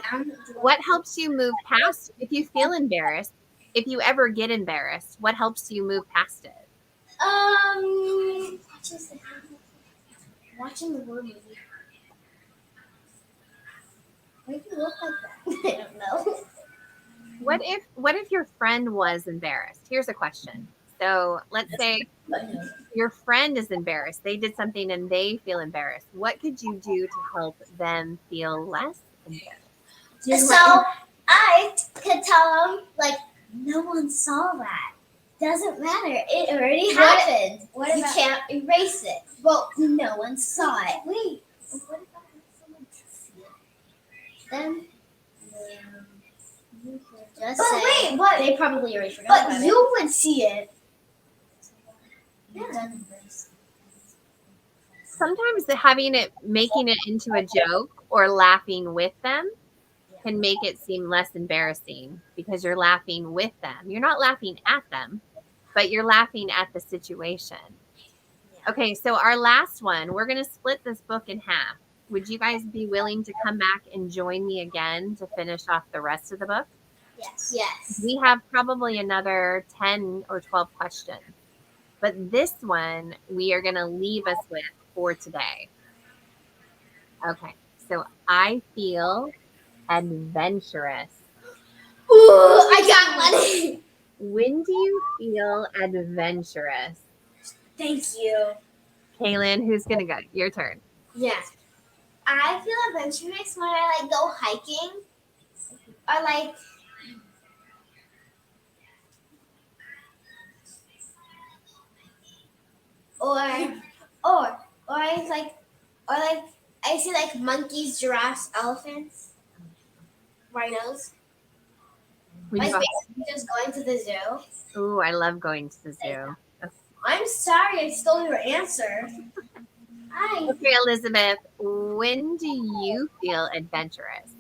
What helps you move past if you feel embarrassed? If you ever get embarrassed, what helps you move past it? Watching the war movie. Why do you look like that? I don't know. What if your friend was embarrassed? Here's a question. So let's say your friend is embarrassed. They did something and they feel embarrassed. What could you do to help them feel less embarrassed? So I could tell them, like, no one saw that. Doesn't matter. It already happened. What you can't erase it. Well, no one saw it. Wait. What if I had someone to see it? Then you could just say. Wait, but they probably already forgot about it. But you would see it. Yeah. Sometimes making it into a joke or laughing with them can make it seem less embarrassing because you're laughing with them. You're not laughing at them, but you're laughing at the situation. Okay, so our last one, we're going to split this book in half. Would you guys be willing to come back and join me again to finish off the rest of the book? Yes. Yes. We have probably another 10 or 12 questions, but this one we are going to leave us with for today. Okay, so I feel adventurous. Ooh, I got money. When do you feel adventurous? Thank you. Kaylin, who's going to go? Your turn. Yeah. I feel adventurous when I like go hiking or like or or I see like monkeys, giraffes, elephants, rhinos. When you Like go, basically just going to the zoo. ooh, I love going to the zoo. I'm sorry, I stole your answer. Okay, Elizabeth, when do you feel adventurous?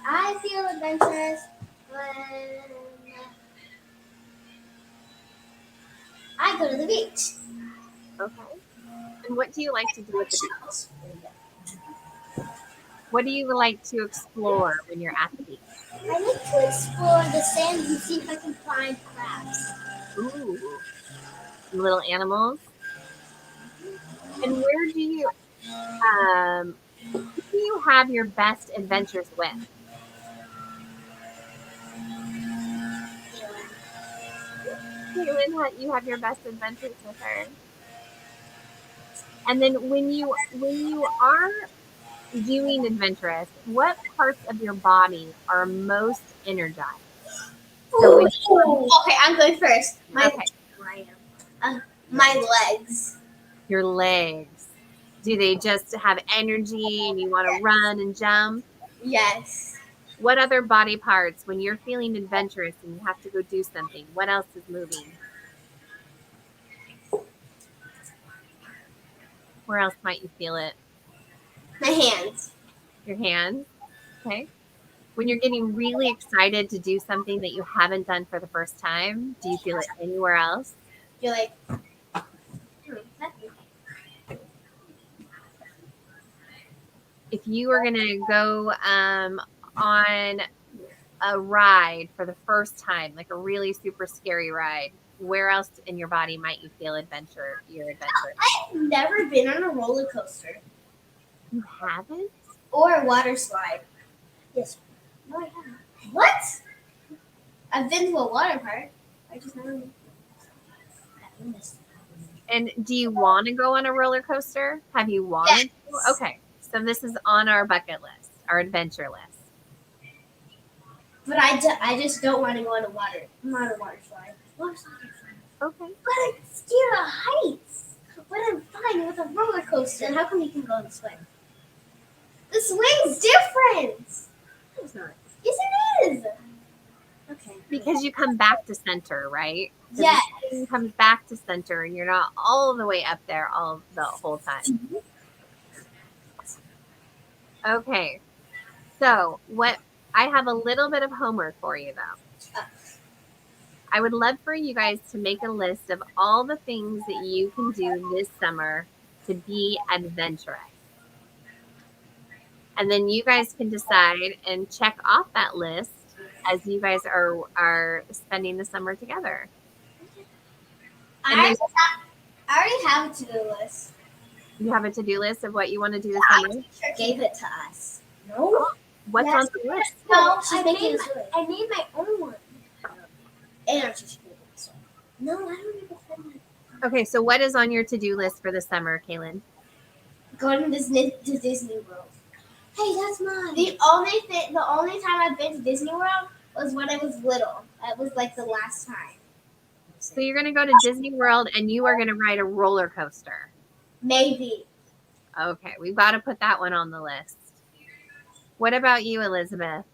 I feel adventurous when I go to the beach. Okay. And what do you like to do at the beach? What do you like to explore when you're at the beach? I like to explore the sand and see if I can find crabs. Ooh, some little animals. And who do you have your best adventures with? Caitlin, you have your best adventures with her. And then when you are doing adventurous, what parts of your body are most energized? So when Okay, I'm going first. okay, My legs. your legs, do they just have energy and you want to run and jump? Yes. What other body parts, when you're feeling adventurous and you have to go do something, what else is moving? Where else might you feel it? My hands. Your hands? Okay. When you're getting really excited to do something that you haven't done for the first time, do you feel it anywhere else? You're like, If you were going to go on a ride for the first time, like a really super scary ride, where else in your body might you feel your adventure? I've never been on a roller coaster You haven't? or a water slide. Yes. No, I haven't. What? I've been to a water park. I just never. And do you want to go on a roller coaster? Have you wanted to? Okay. So this is on our bucket list, our adventure list. But I just don't want to go on a water. I'm on a water slide. Water slide. Okay. But I'm scared of heights. But I'm fine with a roller coaster. And how come you can go on the swing? The swing's different. No, it's not. Yes, it is. Okay. Because you come back to center, right? Yes. The thing comes back to center and you're not all the way up there all the whole time. Okay. So what I have a little bit of homework for you though. I would love for you guys to make a list of all the things that you can do this summer to be adventurous. And then you guys can decide and check off that list as you guys are spending the summer together. And then I already have a to-do list. you have a to-do list of what you want to do this summer? Teacher gave it to us. No. What's on the list? No, I made my own one. And our teacher gave it to us. No, I don't need a one. Okay, so what is on your to-do list for the summer, Kaylin? Going to Disney World. Hey, that's mine. The only time I've been to Disney World was when I was little. That was like the last time. So you're going to go to Disney World and you are going to ride a roller coaster. Maybe. Okay, we've got to put that one on the list. What about you, Elizabeth?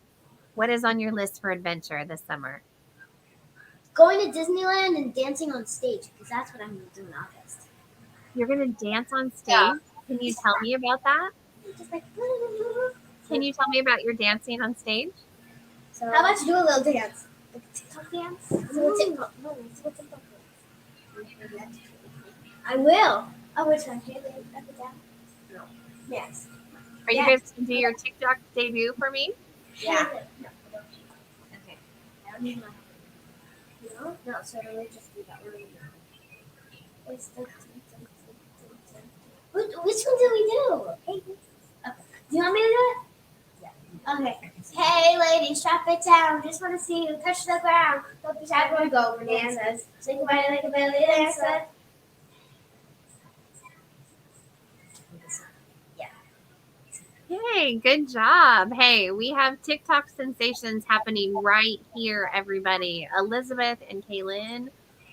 What is on your list for adventure this summer? Going to Disneyland and dancing on stage, because that's what I'm going to do in August. You're going to dance on stage? Yeah. Can you tell me about that? Just like, Can you tell me about your dancing on stage? so, how about you do a little dance? Like a TikTok dance? So TikTok. No, it's a TikTok dance. I will. I will try. Hey, up and down. No. Yes. Are you guys going to do your TikTok debut for me? Yeah. Okay. I don't need my. No? No, so we just do that one. Which one do we do? Okay. Do you want me to do it? Yeah. Okay. Hey, ladies, strap it down. Just want to see you touch the ground. Don't be shy, we'll go bananas. Say goodbye like a belly dancer. Yay, good job. Hey, we have TikTok sensations happening right here, everybody. Elizabeth and Kaylin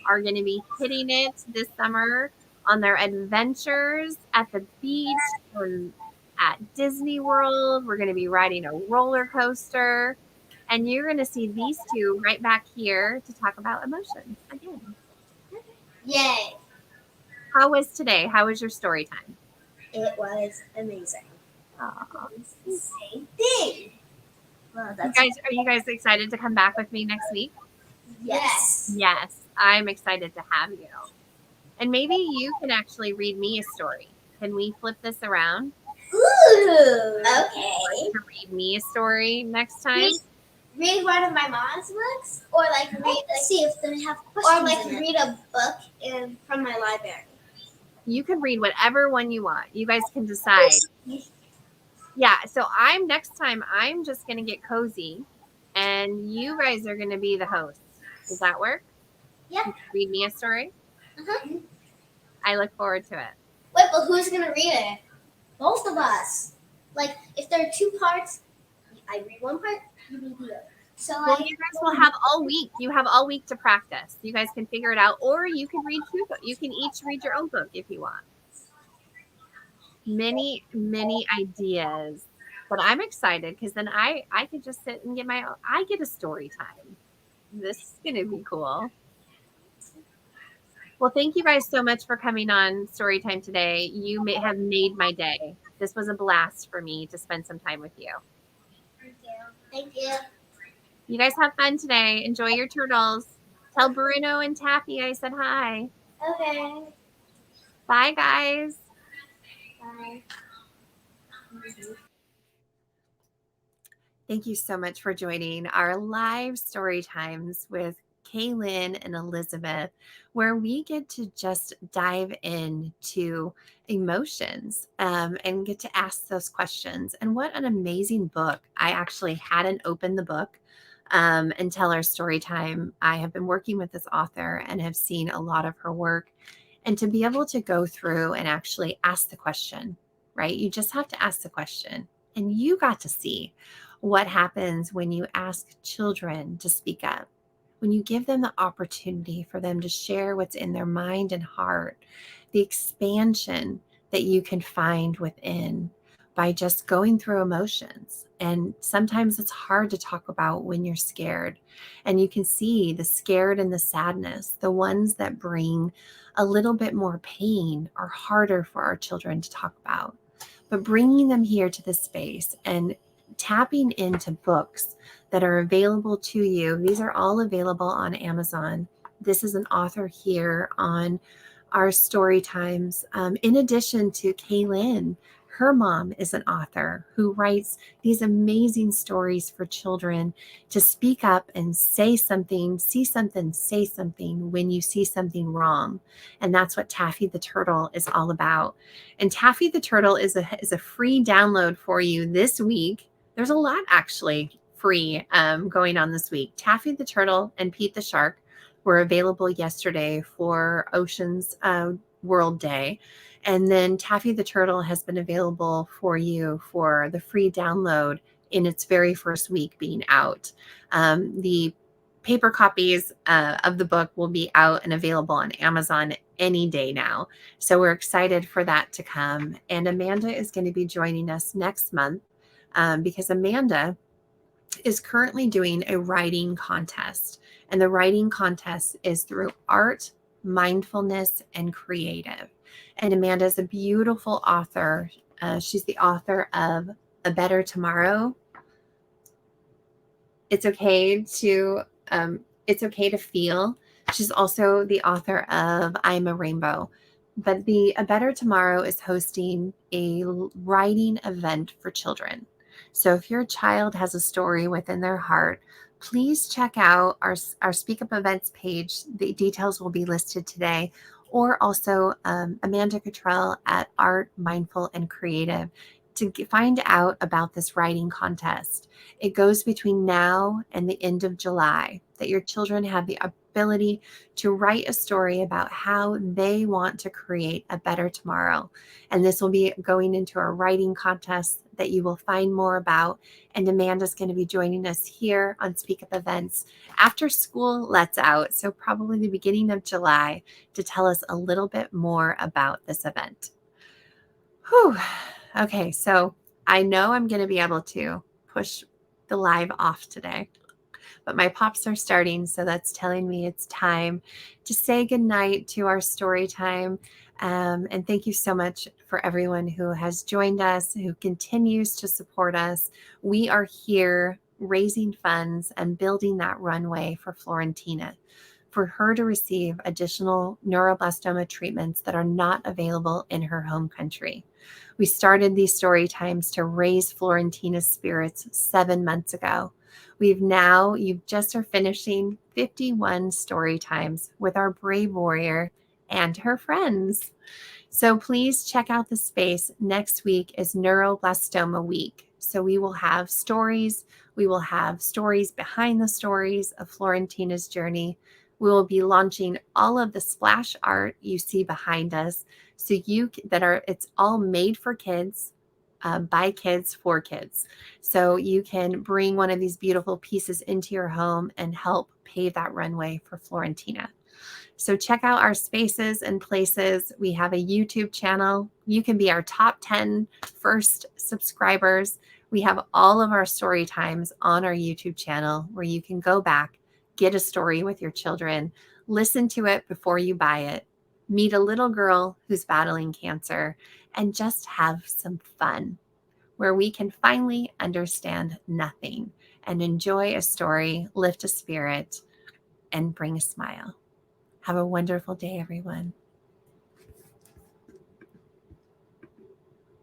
are going to be hitting it this summer on their adventures at the beach or at Disney World. We're going to be riding a roller coaster. And you're going to see these two right back here to talk about emotions again. Yay. How was today? How was your story time? It was amazing. Aw. It's the same thing. Well, Are you guys excited to come back with me next week? Yes. Yes, I'm excited to have you. And maybe you can actually read me a story. Can we flip this around? Ooh. Okay. To read me a story next time? Read one of my mom's books, or like read. Let's see if they have questions. Or like read a book from my library. You can read whatever one you want. You guys can decide. Yeah, so next time I'm just gonna get cozy and you guys are gonna be the hosts. Does that work? Yeah. Read me a story? Uh-huh. I look forward to it. Wait, but who's gonna read it? Both of us. Like if there are two parts, I read one part, you read the other. So well, you guys will have all week. You have all week to practice. You guys can figure it out, or you can read two books. You can each read your own book if you want. Many ideas, but I'm excited because then I could just sit and I get a story time. This is gonna be cool. Well, thank you guys so much for coming on Storytime today. You may have made my day. This was a blast for me to spend some time with you. Thank you. Thank you. You guys have fun today. Enjoy your turtles. Tell Bruno and Taffy I said hi. Okay. Bye, guys. Bye. Thank you so much for joining our live story times with Kaylin and Elizabeth, where we get to just dive into emotions and get to ask those questions. And what an amazing book. I actually hadn't opened the book until our story time. I have been working with this author and have seen a lot of her work. And to be able to go through and actually ask the question, right? You just have to ask the question. And you got to see what happens when you ask children to speak up, when you give them the opportunity for them to share what's in their mind and heart, the expansion that you can find within by just going through emotions. And sometimes it's hard to talk about when you're scared. And you can see the scared and the sadness, the ones that bring a little bit more pain, are harder for our children to talk about. But bringing them here to this space and tapping into books that are available to you. These are all available on Amazon. This is an author here on our story times. In addition to Kaylin, her mom is an author who writes these amazing stories for children to speak up and say something, see something, say something when you see something wrong. And that's what Taffy the Turtle is all about. And Taffy the Turtle is a free download for you this week. There's a lot actually free going on this week. Taffy the Turtle and Pete the Shark were available yesterday for Oceans World Day. And then Taffy the Turtle has been available for you for the free download in its very first week being out. The paper copies of the book will be out and available on Amazon any day now. So we're excited for that to come. And Amanda is going to be joining us next month because Amanda is currently doing a writing contest. And the writing contest is through art, mindfulness, and creative. And Amanda is a beautiful author. She's the author of A Better Tomorrow. It's okay to feel. She's also the author of I'm a Rainbow. But the A Better Tomorrow is hosting a writing event for children. So if your child has a story within their heart, please check out our Speak Up events page. The details will be listed today, or also Amanda Cottrell at Art, Mindful, and Creative to find out about this writing contest. It goes between now and the end of July, that your children have the ability to write a story about how they want to create a better tomorrow. And this will be going into a writing contest that you will find more about. And Amanda's going to be joining us here on Speak Up Events after school lets out, so probably the beginning of July, to tell us a little bit more about this event. Whew. Okay, so I know I'm going to be able to push the live off today, but my pops are starting, so that's telling me it's time to say goodnight to our story time. And thank you so much for everyone who has joined us, who continues to support us. We are here raising funds and building that runway for Florentina, for her to receive additional neuroblastoma treatments that are not available in her home country. We started these story times to raise Florentina's spirits 7 months ago. You just are finishing 51 story times with our brave warrior and her friends. So please check out the space. Next week is Neuroblastoma Week. So we will have stories. We will have stories behind the stories of Florentina's journey. We will be launching all of the splash art you see behind us. So it's all made for kids, by kids for kids. So you can bring one of these beautiful pieces into your home and help pave that runway for Florentina. So check out our spaces and places. We have a YouTube channel. You can be our top 10 first subscribers. We have all of our story times on our YouTube channel where you can go back, get a story with your children, listen to it before you buy it, meet a little girl who's battling cancer, and just have some fun, where we can finally understand nothing and enjoy a story, lift a spirit, and bring a smile. Have a wonderful day, everyone.